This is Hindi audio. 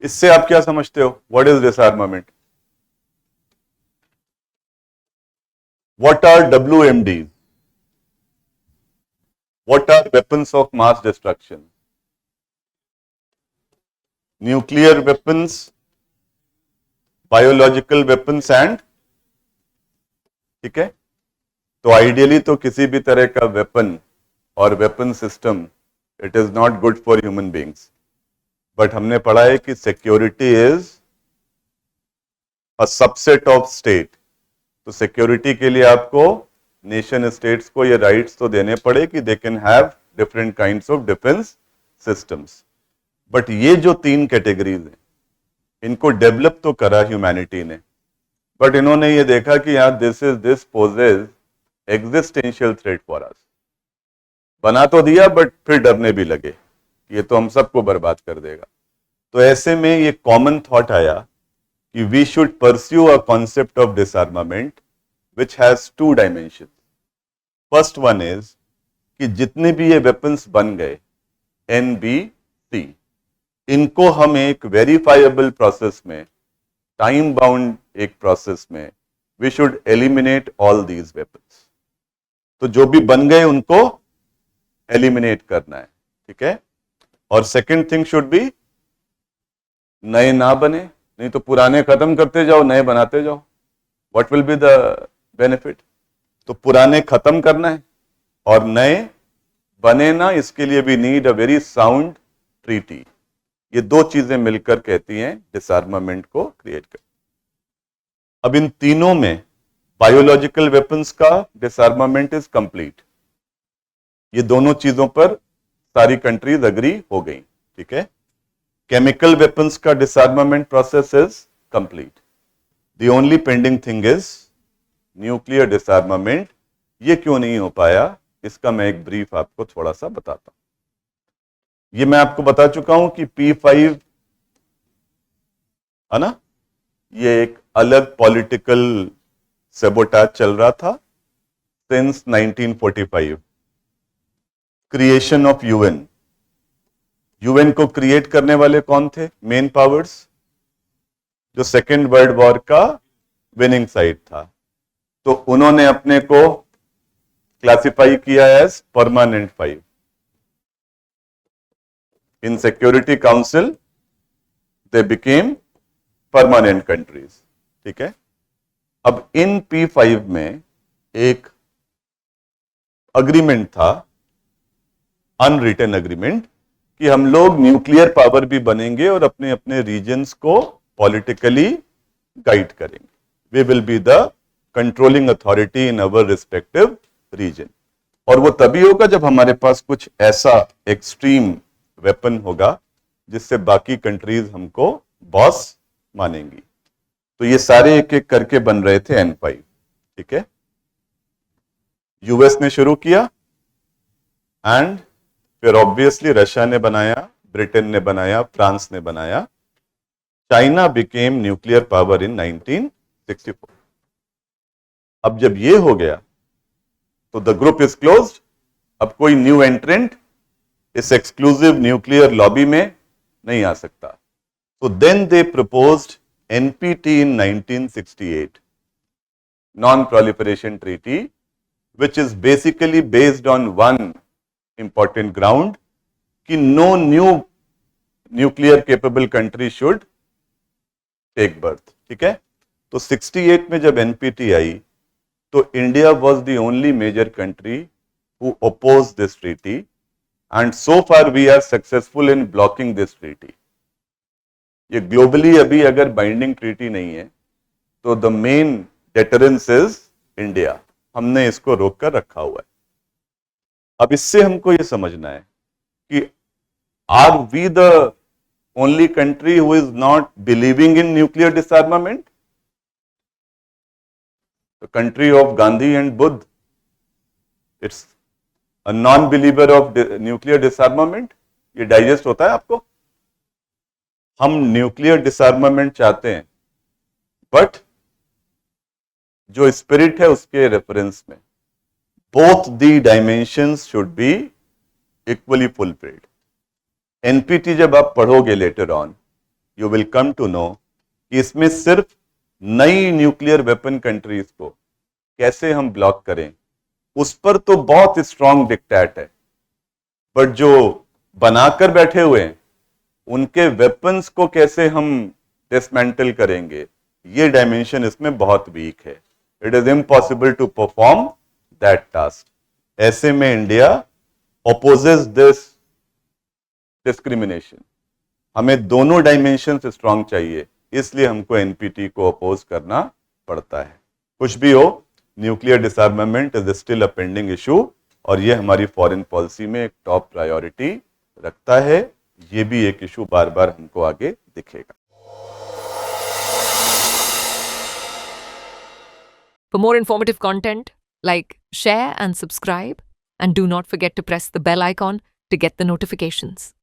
इससे आप क्या समझते हो? What is disarmament? What are WMD? What are weapons of mass destruction? Nuclear weapons, biological weapons and, ठीक है। तो आइडियली तो किसी भी तरह का वेपन और weapon system, it is not good for human beings, but हमने पढ़ा है कि security is a subset of state. तो सिक्योरिटी के लिए आपको नेशन स्टेट्स को ये राइट्स तो देने पड़े कि they can have different kinds of defence systems. But ये जो तीन कैटेगरीज हैं, इनको डेवलप तो करा ह्यूमैनिटी ने, बट इन्होंने ये देखा कि यार this poses existential threat for us. बना तो दिया बट फिर डरने भी लगे, ये तो हम सबको बर्बाद कर देगा। तो ऐसे में ये कॉमन थॉट आया कि we should pursue a concept of disarmament which has two dimension. First one is कि जितने भी ये वेपन्स बन गए NBC, इनको हम एक वेरीफाइबल प्रोसेस में, टाइम बाउंड एक प्रोसेस में, we should eliminate all these weapons. तो जो भी बन गए उनको एलिमिनेट करना है, ठीक है। और सेकंड थिंग शुड बी, नए ना बने, नहीं तो पुराने खत्म करते जाओ, नए बनाते जाओ। What will be the benefit? तो पुराने खत्म करना है और नए बने ना, इसके लिए भी need a very sound treaty. ये दो चीजें मिलकर कहती हैं डिसआर्मामेंट को क्रिएट कर। अब इन तीनों में बायोलॉजिकल वेपन्स का डिसआर्मामेंट इज कंप्लीट। ये दोनों चीजों पर सारी कंट्रीज अग्री हो गई, ठीक है। केमिकल वेपन्स का डिसआर्मामेंट process is complete. The only pending thing is nuclear disarmament. ये क्यों नहीं हो पाया, इसका मैं एक ब्रीफ आपको थोड़ा सा बताता हूं। ये मैं आपको बता चुका हूं कि P5 है ना, ये एक अलग पॉलिटिकल सेबोटाज चल रहा था सिंस 1945। क्रिएशन ऑफ यूएन को क्रिएट करने वाले कौन थे? मेन पावर्स, जो सेकेंड वर्ल्ड वॉर का विनिंग साइड था। तो उन्होंने अपने को क्लासिफाई किया as permanent 5 in security council. They became permanent countries, ठीक है। अब इन P5 में एक अग्रीमेंट था, अनरिटन अग्रीमेंट, कि हम लोग न्यूक्लियर पावर भी बनेंगे और अपने अपने रीजन्स को पॉलिटिकली गाइड करेंगे। We will be the controlling authority in our respective region. और वो तभी होगा जब हमारे पास कुछ ऐसा एक्सट्रीम वेपन होगा जिससे बाकी कंट्रीज हमको बॉस मानेंगी। तो ये सारे एक एक करके बन रहे थे N5, ठीक है। यूएस ने शुरू किया एंड फिर ऑब्वियसली रशिया ने बनाया, ब्रिटेन ने बनाया, फ्रांस ने बनाया। China became nuclear power in 1964। अब जब ये हो गया तो द ग्रुप इज क्लोज्ड। अब कोई न्यू एंट्रेंट इस एक्सक्लूसिव न्यूक्लियर लॉबी में नहीं आ सकता। तो then they proposed NPT in 1968, Non-Proliferation Treaty, which is basically based on one important ground कि no new nuclear capable country should take birth, ठीक है। तो 68 में जब NPT आई तो India was the only major country who opposed this treaty, and so far we are successful in blocking this treaty. ये ग्लोबली अभी अगर बाइंडिंग ट्रीटी नहीं है तो the main deterrence is India. हमने इसको रोक कर रखा हुआ है। अब इससे हमको ये समझना है कि are we the only country who is not believing in nuclear disarmament? The country of Gandhi and Buddha, it's a non believer of nuclear disarmament. ये डाइजेस्ट होता है आपको? हम न्यूक्लियर डिसआर्मामेंट चाहते हैं, बट जो स्पिरिट है उसके रेफरेंस में both the dimensions should be equally fulfilled. NPT जब आप पढ़ोगे later on you will come to know कि इसमें सिर्फ नई न्यूक्लियर वेपन कंट्रीज को कैसे हम ब्लॉक करें, उस पर तो बहुत स्ट्रांग डिक्टेट है, बट जो बनाकर बैठे हुए हैं उनके वेपन्स को कैसे हम डिसमेंटल करेंगे, ये डायमेंशन इसमें बहुत वीक है. It is impossible to perform that task. ऐसे में इंडिया opposes दिस डिस्क्रिमिनेशन. हमें दोनों डायमेंशन स्ट्रांग चाहिए, इसलिए हमको एनपीटी को अपोज करना पड़ता है. कुछ भी हो, nuclear डिसआर्मामेंट is still a pending issue और ये हमारी फॉरेन पॉलिसी में एक टॉप प्रायोरिटी रखता है. ये भी एक इशू बार बार हमको आगे दिखेगा. For more informative content, like, share and subscribe, and do not forget to press the bell icon to get the notifications.